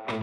Hey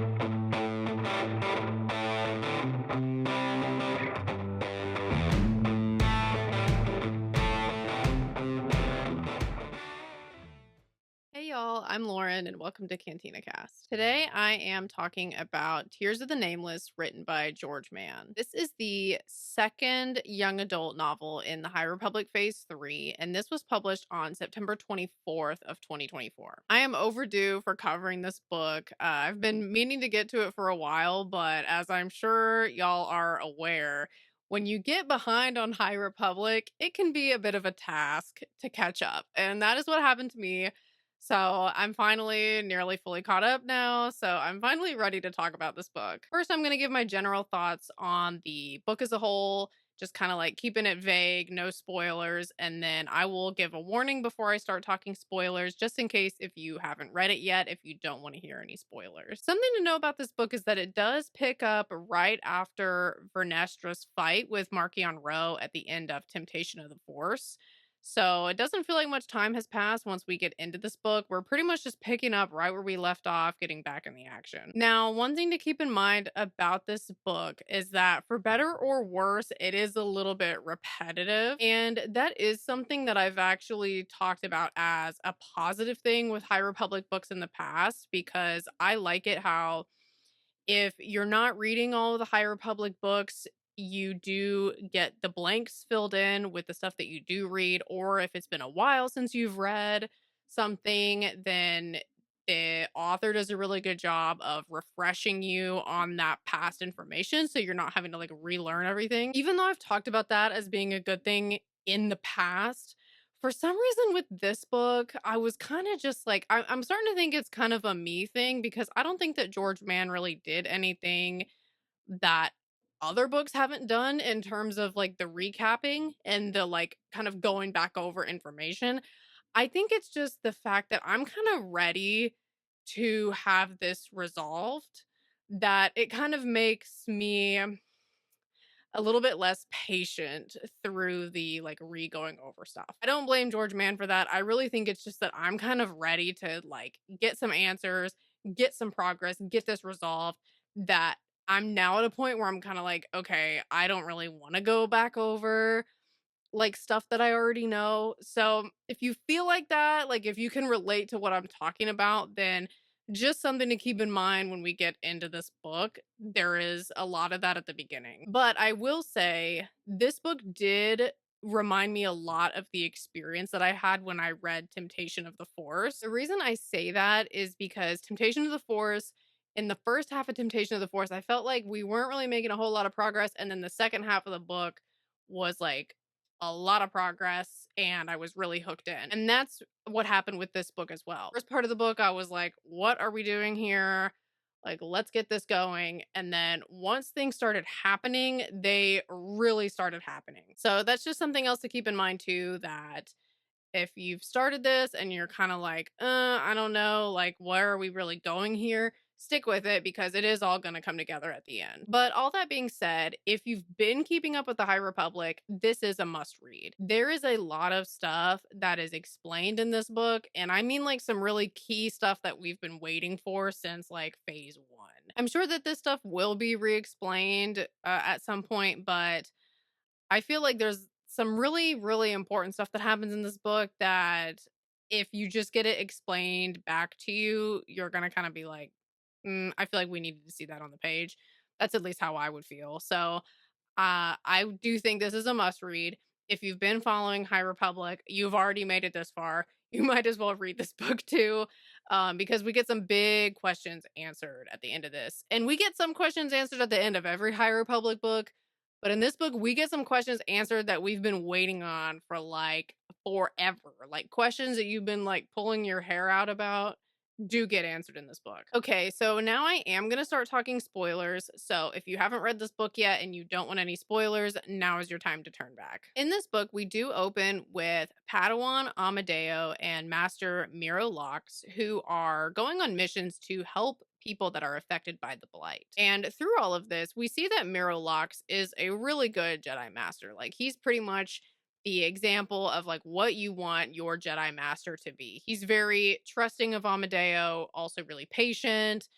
y'all, I'm Lauren and welcome to Cantina Cast. Today I am talking about Tears of the Nameless written by George Mann. This is the second young adult novel in the High Republic Phase 3 and this was published on September 24th of 2024. I am overdue for covering this book. I've been meaning to get to it for a while, but as I'm sure y'all are aware, when you get behind on High Republic, it can be a bit of a task to catch up. And that is what happened to me. So I'm finally nearly fully caught up now. So I'm finally ready to talk about this book. First, I'm going to give my general thoughts on the book as a whole, just kind of like keeping it vague, no spoilers. And then I will give a warning before I start talking spoilers, just in case if you haven't read it yet, if you don't want to hear any spoilers. Something to know about this book is that it does pick up right after Vernestra's fight with Marchion Ro at the end of Temptation of the Force. So it doesn't feel like much time has passed once we get into this book. We're pretty much just picking up right where we left off, getting back in the action. Now, one thing to keep in mind about this book is that for better or worse, it is a little bit repetitive. And that is something that I've actually talked about as a positive thing with High Republic books in the past, because I like it how if you're not reading all of the High Republic books, you do get the blanks filled in with the stuff that you do read, or if it's been a while since you've read something, then the author does a really good job of refreshing you on that past information so you're not having to like relearn everything. Even though I've talked about that as being a good thing in the past, for some reason with this book, I was kind of just like, I'm starting to think it's kind of a me thing because I don't think that George Mann really did anything that other books haven't done in terms of like the recapping and the like kind of going back over information. I think it's just the fact that I'm kind of ready to have this resolved, that it kind of makes me a little bit less patient through the like re-going over stuff. I don't blame George Mann for that. I really think it's just that I'm kind of ready to like get some answers, get some progress, get this resolved, that I'm now at a point where I'm kind of like, okay, I don't really want to go back over like stuff that I already know. So if you feel like that, like if you can relate to what I'm talking about, then just something to keep in mind when we get into this book. There is a lot of that at the beginning. But I will say this book did remind me a lot of the experience that I had when I read Temptation of the Force. The reason I say that is because Temptation of the Force, in the first half of Temptation of the Force, I felt like we weren't really making a whole lot of progress. And then the second half of the book was like a lot of progress and I was really hooked in. And that's what happened with this book as well. First part of the book, I was like, what are we doing here? Like, let's get this going. And then once things started happening, they really started happening. So that's just something else to keep in mind too, that if you've started this and you're kind of like, I don't know, like, where are we really going here? Stick with it because it is all going to come together at the end. But all that being said, if you've been keeping up with the High Republic, this is a must read. There is a lot of stuff that is explained in this book. And I mean, like, some really key stuff that we've been waiting for since like phase 1. I'm sure that this stuff will be re explained at some point, but I feel like there's some really, really important stuff that happens in this book that if you just get it explained back to you, you're going to kind of be like, I feel like we needed to see that on the page. That's at least how I would feel. So I do think this is a must read. If you've been following High Republic, you've already made it this far. You might as well read this book too, because we get some big questions answered at the end of this. And we get some questions answered at the end of every High Republic book. But in this book, we get some questions answered that we've been waiting on for like forever. Like questions that you've been like pulling your hair out about do get answered in this book. Okay, so now I am going to start talking spoilers. So if you haven't read this book yet and you don't want any spoilers, now is your time to turn back. In this book, we do open with Padawan Amadeo and Master Miro Lox, who are going on missions to help people that are affected by the blight. And through all of this, we see that Miro Lox is a really good Jedi Master. Like he's pretty much the example of like what you want your Jedi Master to be. He's very trusting of Amadeo, also really patient.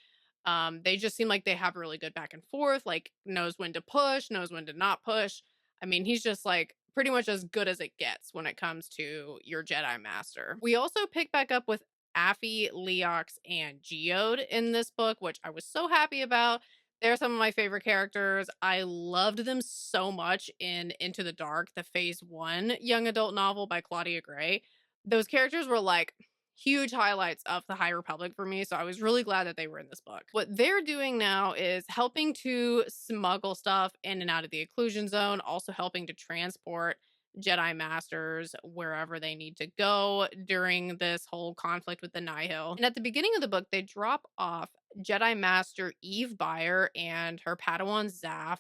They just seem like they have really good back and forth, like knows when to push, knows when to not push. I mean, he's just like pretty much as good as it gets when it comes to your Jedi Master. We also pick back up with Affy, Leox, and Geode in this book, which I was so happy about. They're some of my favorite characters. I loved them so much in Into the Dark, the Phase 1 young adult novel by Claudia Gray. Those characters were like huge highlights of the High Republic for me, so I was really glad that they were in this book. What they're doing now is helping to smuggle stuff in and out of the occlusion zone, also helping to transport Jedi Masters wherever they need to go during this whole conflict with the Nihil. And at the beginning of the book, they drop off Jedi Master Eve Byer and her Padawan Zaph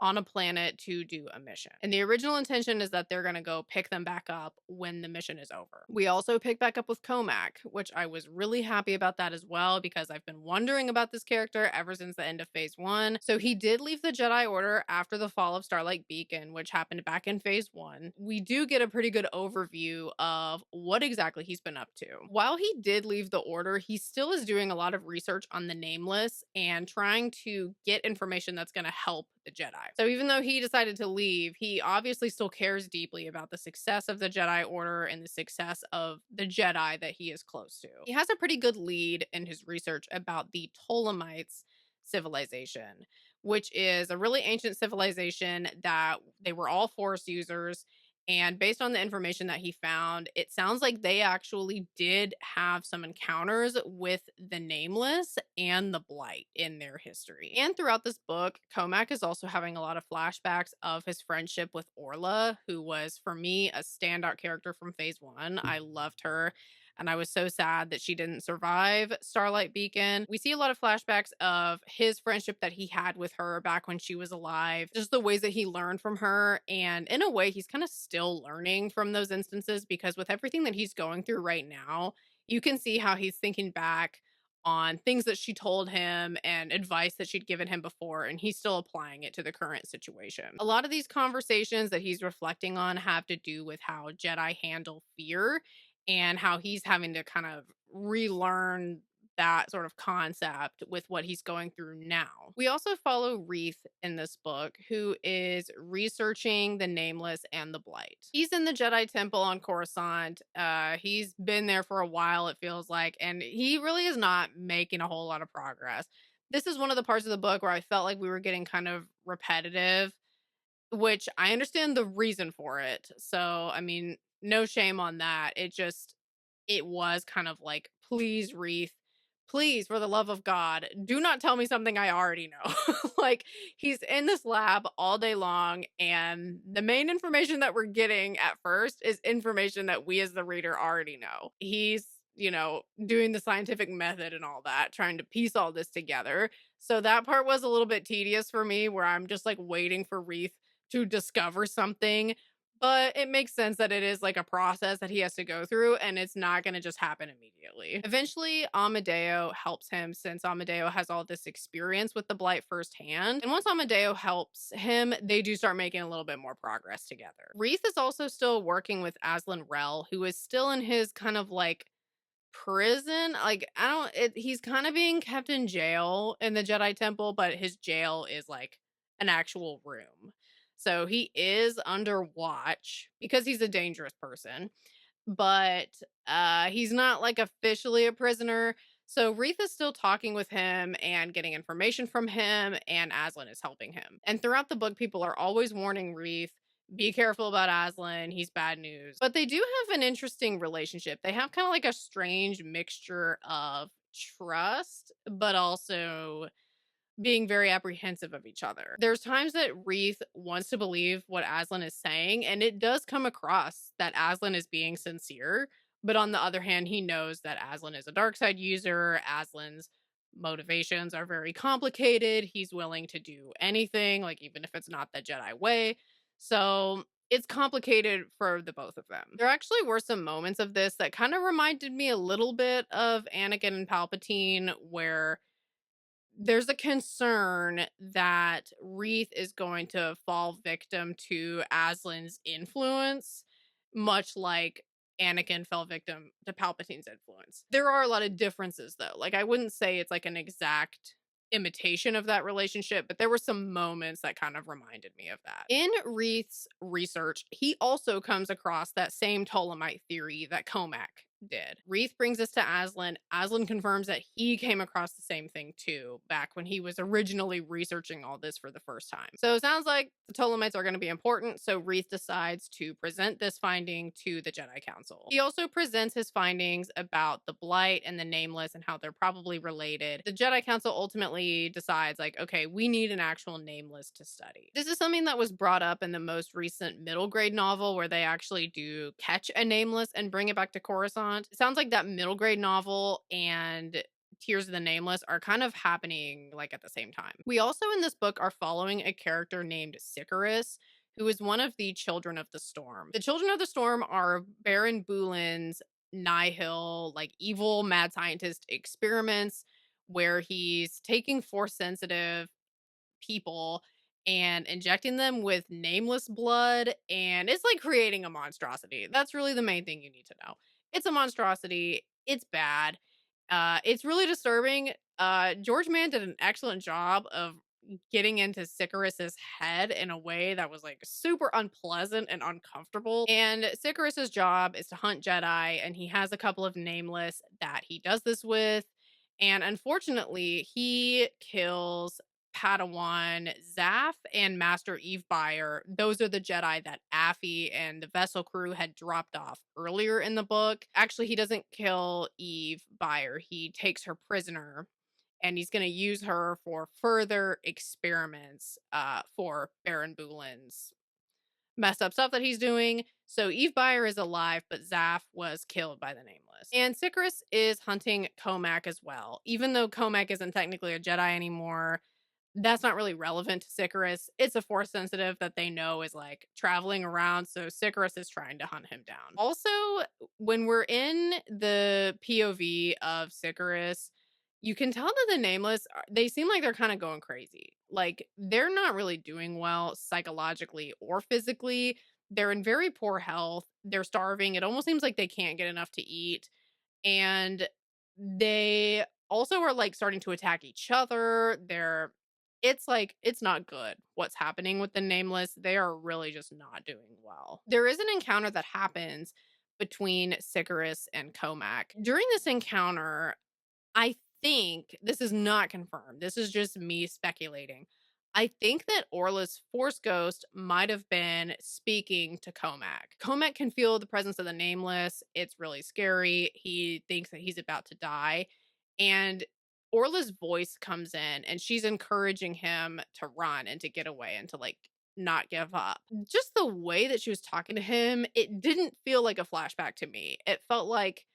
on a planet to do a mission. And the original intention is that they're going to go pick them back up when the mission is over. We also pick back up with Comac, which I was really happy about that as well because I've been wondering about this character ever since the end of Phase 1. So he did leave the Jedi Order after the fall of Starlight Beacon, which happened back in Phase 1. We do get a pretty good overview of what exactly he's been up to. While he did leave the Order, he still is doing a lot of research on the Nameless and trying to get information that's going to help the Jedi. So even though he decided to leave, he obviously still cares deeply about the success of the Jedi Order and the success of the Jedi that he is close to. He has a pretty good lead in his research about the Ptolemites civilization, which is a really ancient civilization that they were all Force users. And based on the information that he found, it sounds like they actually did have some encounters with the Nameless and the Blight in their history. And throughout this book, Comac is also having a lot of flashbacks of his friendship with Orla, who was, for me, a standout character from Phase 1. I loved her. And I was so sad that she didn't survive Starlight Beacon. We see a lot of flashbacks of his friendship that he had with her back when she was alive, just the ways that he learned from her. And in a way, he's kind of still learning from those instances because with everything that he's going through right now, you can see how he's thinking back on things that she told him and advice that she'd given him before, and he's still applying it to the current situation. A lot of these conversations that he's reflecting on have to do with how Jedi handle fear and how he's having to kind of relearn that sort of concept with what he's going through now. We also follow Wreath in this book, who is researching the Nameless and the Blight. He's in the Jedi Temple on Coruscant. He's been there for a while, it feels like, and he really is not making a whole lot of progress. This is one of the parts of the book where I felt like we were getting kind of repetitive, which I understand the reason for it. So, I mean, no shame on that. It was kind of like, please, Wreath, please, for the love of God, do not tell me something I already know. Like, he's in this lab all day long, and the main information that we're getting at first is information that we as the reader already know. He's, doing the scientific method and all that, trying to piece all this together. So that part was a little bit tedious for me, where I'm just like waiting for Wreath to discover something, but it makes sense that it is like a process that he has to go through and it's not going to just happen immediately. Eventually, Amadeo helps him since Amadeo has all this experience with the Blight firsthand. And once Amadeo helps him, they do start making a little bit more progress together. Wreath is also still working with Aslan Rel, who is still in his kind of like prison. Like, he's kind of being kept in jail in the Jedi Temple, but his jail is like an actual room. So he is under watch because he's a dangerous person, but he's not like officially a prisoner. So Wreath is still talking with him and getting information from him, and Aslan is helping him. And throughout the book, people are always warning Wreath, be careful about Aslan, he's bad news. But they do have an interesting relationship. They have kind of like a strange mixture of trust, but also being very apprehensive of each other. There's times that Wreath wants to believe what Aslan is saying, and it does come across that Aslan is being sincere. But on the other hand, he knows that Aslan is a dark side user. Aslan's motivations are very complicated. He's willing to do anything, like even if it's not the Jedi way. So it's complicated for the both of them. There actually were some moments of this that kind of reminded me a little bit of Anakin and Palpatine, where there's a concern that Wreath is going to fall victim to Aslan's influence, much like Anakin fell victim to Palpatine's influence. There are a lot of differences though. Like I wouldn't say it's like an exact imitation of that relationship, but there were some moments that kind of reminded me of that. In Reith's research, he also comes across that same Ptolemite theory that Comac did. Reith brings this to Aslan. Aslan confirms that he came across the same thing too back when he was originally researching all this for the first time. So it sounds like the Ptolemites are going to be important, so Reith decides to present this finding to the Jedi Council. He also presents his findings about the Blight and the Nameless and how they're probably related. The Jedi Council ultimately decides, like, okay, we need an actual Nameless to study. This is something that was brought up in the most recent middle grade novel where they actually do catch a Nameless and bring it back to Coruscant. It sounds like that middle grade novel and Tears of the Nameless are kind of happening like at the same time. We also in this book are following a character named Sycorax, who is one of the Children of the Storm. The Children of the Storm are Baron Boolin's nihil, like evil mad scientist experiments where he's taking force sensitive people and injecting them with nameless blood, and it's like creating a monstrosity. That's really the main thing you need to know. It's a monstrosity. It's bad. It's really disturbing. George Mann did an excellent job of getting into Sycorax's head in a way that was like super unpleasant and uncomfortable. And Sycorax's job is to hunt Jedi, and he has a couple of nameless that he does this with. And unfortunately, he kills Padawan Zaph and Master Eve Byer. Those are the Jedi that Affy and the vessel crew had dropped off earlier in the book. Actually, he doesn't kill Eve Byer. He takes her prisoner and he's going to use her for further experiments for Baron Boolin's messed up stuff that he's doing. So Eve Byer is alive, but Zaph was killed by the Nameless. And Sycorax is hunting Comac as well. Even though Comac isn't technically a Jedi anymore, that's not really relevant to Sycorax. It's a force sensitive that they know is like traveling around, so Sycorax is trying to hunt him down. Also, when we're in the POV of Sycorax, you can tell that the Nameless they seem like they're kind of going crazy. Like they're not really doing well psychologically or physically. They're in very poor health. They're starving. It almost seems like they can't get enough to eat, and they also are like starting to attack each other. It's like it's not good what's happening with the Nameless. They are really just not doing well. There is an encounter that happens between Sycorax and Comac. During this encounter, I think this is not confirmed. This is just me speculating. I think that Orla's Force Ghost might have been speaking to Comac. Comac can feel the presence of the Nameless. It's really scary. He thinks that he's about to die. And Orla's voice comes in and she's encouraging him to run and to get away and to like not give up. Just the way that she was talking to him, it didn't feel like a flashback to me. It felt like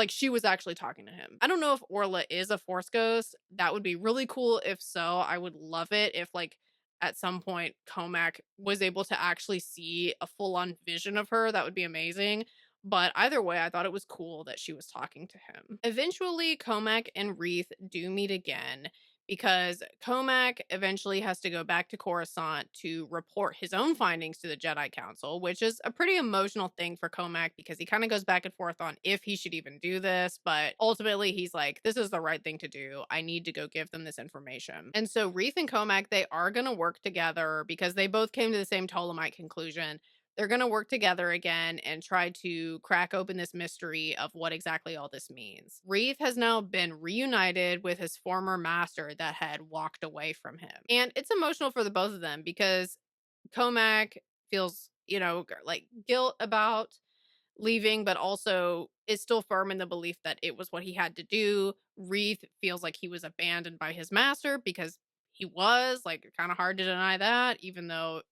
she was actually talking to him. I don't know if Orla is a Force ghost. That would be really cool. If so, I would love it if like at some point Comac was able to actually see a full-on vision of her. That would be amazing. But either way, I thought it was cool that she was talking to him. Eventually, Comac and Reith do meet again because Comac eventually has to go back to Coruscant to report his own findings to the Jedi Council, which is a pretty emotional thing for Comac because he kind of goes back and forth on if he should even do this, but ultimately he's like, this is the right thing to do. I need to go give them this information. And so Reith and Comac, they are going to work together because they both came to the same Ptolemite conclusion. They're going to work together again and try to crack open this mystery of what exactly all this means. Reith has now been reunited with his former master that had walked away from him. And it's emotional for the both of them because Comac feels, like guilt about leaving, but also is still firm in the belief that it was what he had to do. Reith feels like he was abandoned by his master because he was, like, kind of hard to deny that, even though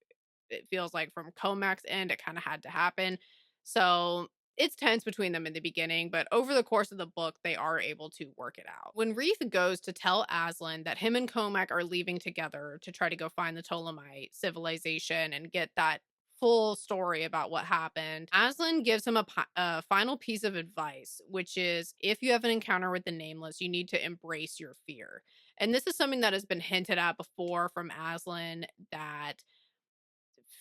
it feels like from Comac's end, it kind of had to happen. So it's tense between them in the beginning, but over the course of the book, they are able to work it out. When Reith goes to tell Aslan that him and Comac are leaving together to try to go find the Ptolemite civilization and get that full story about what happened, Aslan gives him a final piece of advice, which is if you have an encounter with the Nameless, you need to embrace your fear. And this is something that has been hinted at before from Aslan, that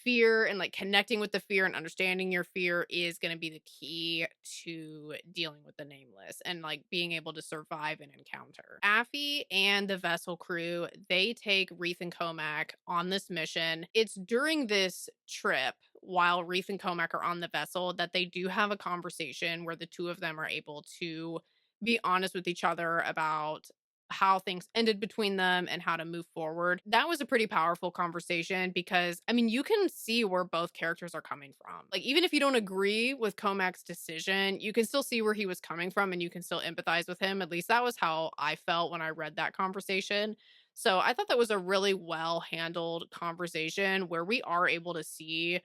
fear and like connecting with the fear and understanding your fear is going to be the key to dealing with the nameless and like being able to survive an encounter. Affy and the vessel crew, they take Reef and Comac on this mission. It's during this trip while Reef and Comac are on the vessel that they do have a conversation where the two of them are able to be honest with each other about how things ended between them and how to move forward. That was a pretty powerful conversation because, I mean, you can see where both characters are coming from. Like, even if you don't agree with Comac's decision, you can still see where he was coming from and you can still empathize with him. At least that was how I felt when I read that conversation. So I thought that was a really well handled conversation where we are able to see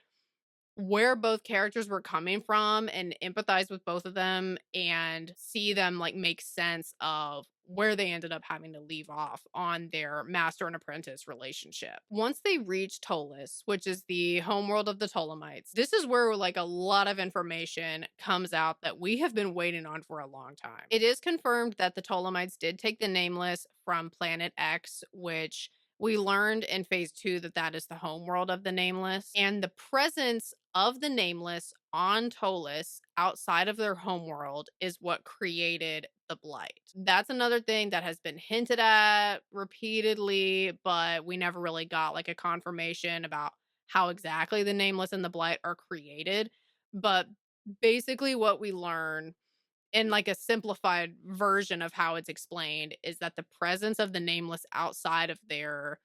where both characters were coming from and empathize with both of them and see them like make sense of where they ended up having to leave off on their master and apprentice relationship. Once they reach Tolis, which is the homeworld of the Ptolemites, this is where like a lot of information comes out that we have been waiting on for a long time. It is confirmed that the Ptolemites did take the Nameless from Planet X, which we learned in phase 2 that that is the homeworld of the Nameless, and the presence of the Nameless on Tolis outside of their homeworld is what created the blight. That's another thing that has been hinted at repeatedly, but we never really got like a confirmation about how exactly the Nameless and the blight are created. But basically, what we learn in like a simplified version of how it's explained is that the presence of the nameless outside of their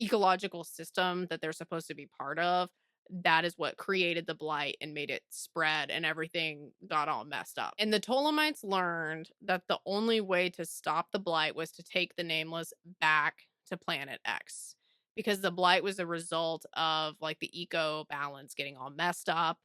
ecological system that they're supposed to be part of, that is what created the blight and made it spread and everything got all messed up. And the Ptolemites learned that the only way to stop the blight was to take the nameless back to planet X because the blight was a result of like the eco balance getting all messed up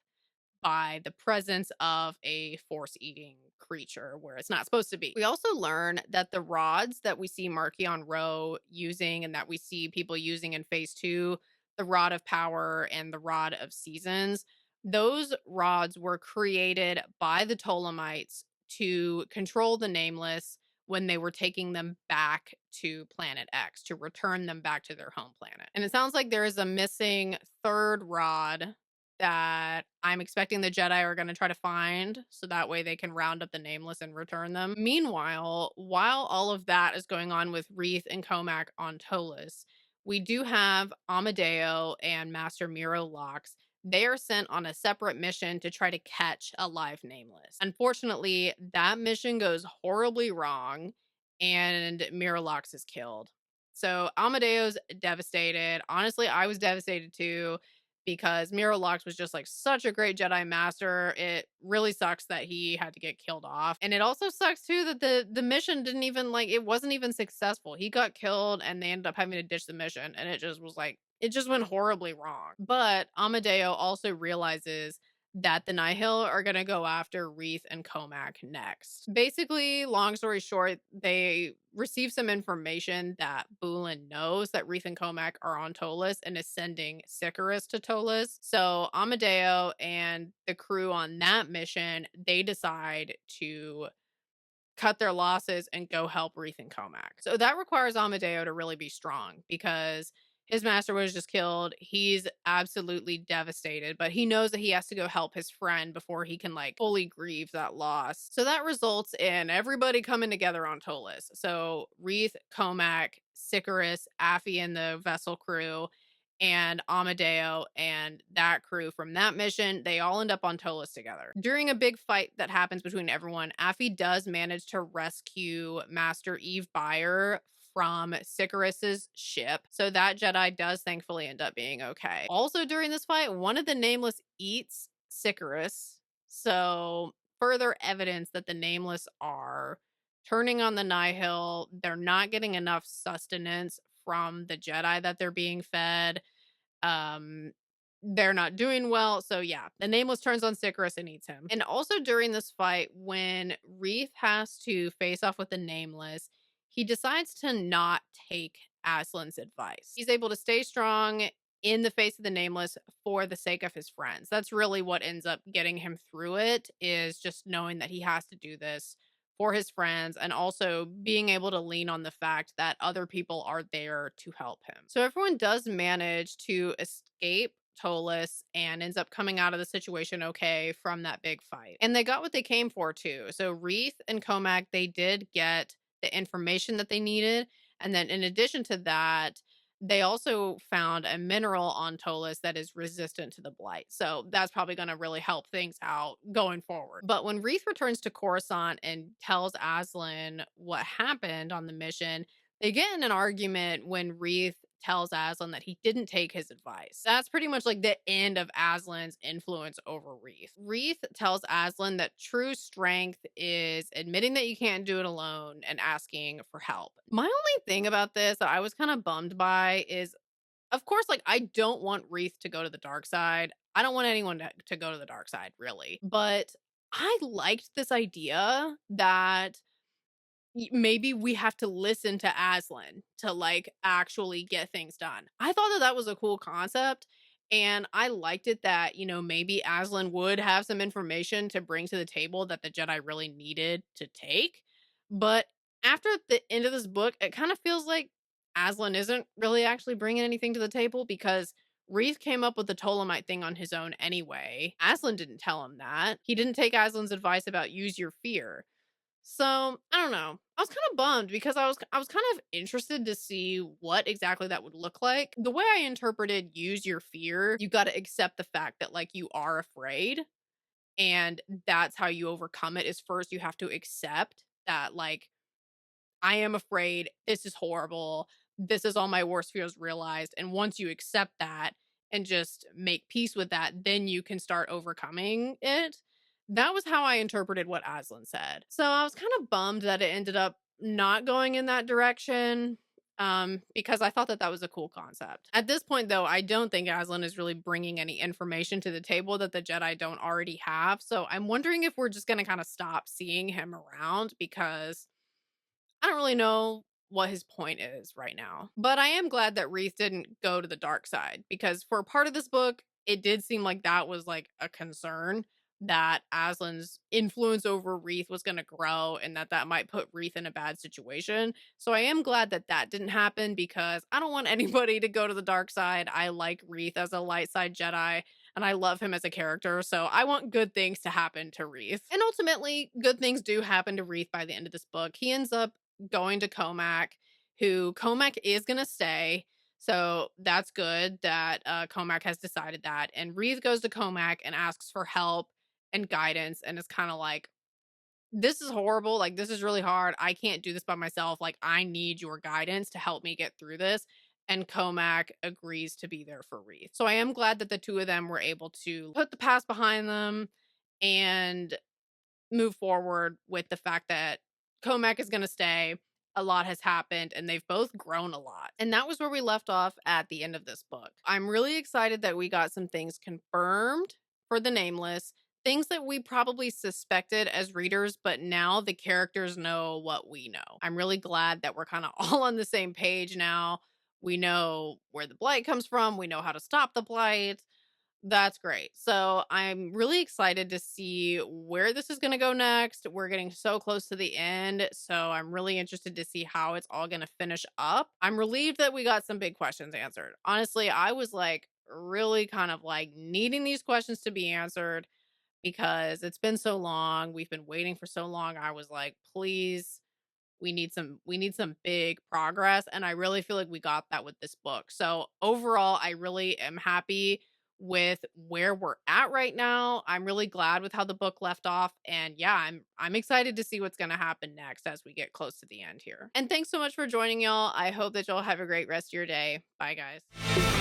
by the presence of a force eating creature where it's not supposed to be. We also learn that the rods that we see Markion Row using and that we see people using in phase 2, the rod of power and the rod of seasons, those rods were created by the Ptolemites to control the nameless when they were taking them back to planet X to return them back to their home planet. And it sounds like there is a missing third rod that I'm expecting the Jedi are going to try to find so that way they can round up the nameless and return them. Meanwhile, while all of that is going on with Reeth and Comac on Tolis, we do have Amadeo and Master Miro Lox. They are sent on a separate mission to try to catch a live nameless. Unfortunately, that mission goes horribly wrong and Miralox is killed. So Amadeo's devastated. Honestly, I was devastated too because Miralox was just like such a great Jedi master. It really sucks that he had to get killed off. And it also sucks too that the mission didn't even like it wasn't even successful. He got killed and they ended up having to ditch the mission and it just was like it just went horribly wrong. But Amadeo also realizes that the Nihil are going to go after Reeth and Comac next. Basically, long story short, they receive some information that Bulin knows that Reeth and Comac are on Tolis and is sending Sicarus to Tolis. So Amadeo and the crew on that mission, they decide to cut their losses and go help Reeth and Comac. So that requires Amadeo to really be strong because his master was just killed. He's absolutely devastated, but he knows that he has to go help his friend before he can like fully grieve that loss. So that results in everybody coming together on Tolis. So Reeth, Comac, Sicarus, Affy, and the vessel crew, and Amadeo and that crew from that mission, they all end up on Tolis together. During a big fight that happens between everyone, Affy does manage to rescue Master Eve Buyer from Sicarus's ship. So that Jedi does thankfully end up being okay. Also during this fight, one of the Nameless eats Sicarus. So further evidence that the Nameless are turning on the Nihil. They're not getting enough sustenance from the Jedi that they're being fed. Um, they're not doing well. So yeah, the Nameless turns on Sicarus and eats him. And also during this fight, when Reeth has to face off with the Nameless, he decides to not take Aslan's advice. He's able to stay strong in the face of the Nameless for the sake of his friends. That's really what ends up getting him through it, is just knowing that he has to do this for his friends and also being able to lean on the fact that other people are there to help him. So everyone does manage to escape toeless and ends up coming out of the situation okay from that big fight. And they got what they came for too. So Wreath and Comac, they did get the information that they needed. And then in addition to that, they also found a mineral on Tolis that is resistant to the blight. So that's probably going to really help things out going forward. But when Wreath returns to Coruscant and tells Aslan what happened on the mission, they get in an argument when Wreath tells Aslan that he didn't take his advice. That's pretty much like the end of Aslan's influence over Wreath. Wreath tells Aslan that true strength is admitting that you can't do it alone and asking for help. My only thing about this that I was kind of bummed by is, of course, like I don't want Wreath to go to the dark side. I don't want anyone to go to the dark side, really. But I liked this idea that maybe we have to listen to Aslan to like actually get things done. I thought that that was a cool concept. And I liked it that, maybe Aslan would have some information to bring to the table that the Jedi really needed to take. But after the end of this book, it kind of feels like Aslan isn't really actually bringing anything to the table because Reef came up with the Ptolemite thing on his own anyway. Aslan didn't tell him that. He didn't take Aslan's advice about use your fear. So, I don't know. I was kind of bummed because I was kind of interested to see what exactly that would look like. The way I interpreted use your fear, you got to accept the fact that like you are afraid and that's how you overcome it is first you have to accept that like I am afraid. This is horrible. This is all my worst fears realized. And once you accept that and just make peace with that, then you can start overcoming it. That was how I interpreted what Aslan said. So I was kind of bummed that it ended up not going in that direction because I thought that that was a cool concept. At this point, though, I don't think Aslan is really bringing any information to the table that the Jedi don't already have. So I'm wondering if we're just going to kind of stop seeing him around because I don't really know what his point is right now. But I am glad that Wreath didn't go to the dark side because for part of this book, it did seem like that was like a concern that Aslan's influence over Wreath was going to grow and that might put Wreath in a bad situation. So I am glad that that didn't happen because I don't want anybody to go to the dark side. I like Wreath as a light side Jedi and I love him as a character. So I want good things to happen to Wreath. And ultimately, good things do happen to Wreath by the end of this book. He ends up going to Comac, who Comac is going to stay. So that's good that Comac has decided that. And Wreath goes to Comac and asks for help and guidance. And it's kind of like, this is horrible. Like, this is really hard. I can't do this by myself. Like, I need your guidance to help me get through this. And Comac agrees to be there for Wreath. So I am glad that the two of them were able to put the past behind them and move forward with the fact that Comac is going to stay. A lot has happened and they've both grown a lot. And that was where we left off at the end of this book. I'm really excited that we got some things confirmed for the Nameless, things that we probably suspected as readers, but now the characters know what we know. I'm really glad that we're kind of all on the same page now. We know where the blight comes from, we know how to stop the blight. That's great. So I'm really excited to see where this is going to go next. We're getting so close to the end. So I'm really interested to see how it's all going to finish up. I'm relieved that we got some big questions answered. Honestly, I was like really kind of like needing these questions to be answered because it's been so long. We've been waiting for so long. I was like, please, we need some big progress and I really feel like we got that with this book. So overall, I really am happy with where we're at right now. I'm really glad with how the book left off and yeah, I'm excited to see what's going to happen next as we get close to the end here. And thanks so much for joining y'all. I hope that y'all have a great rest of your day. Bye guys.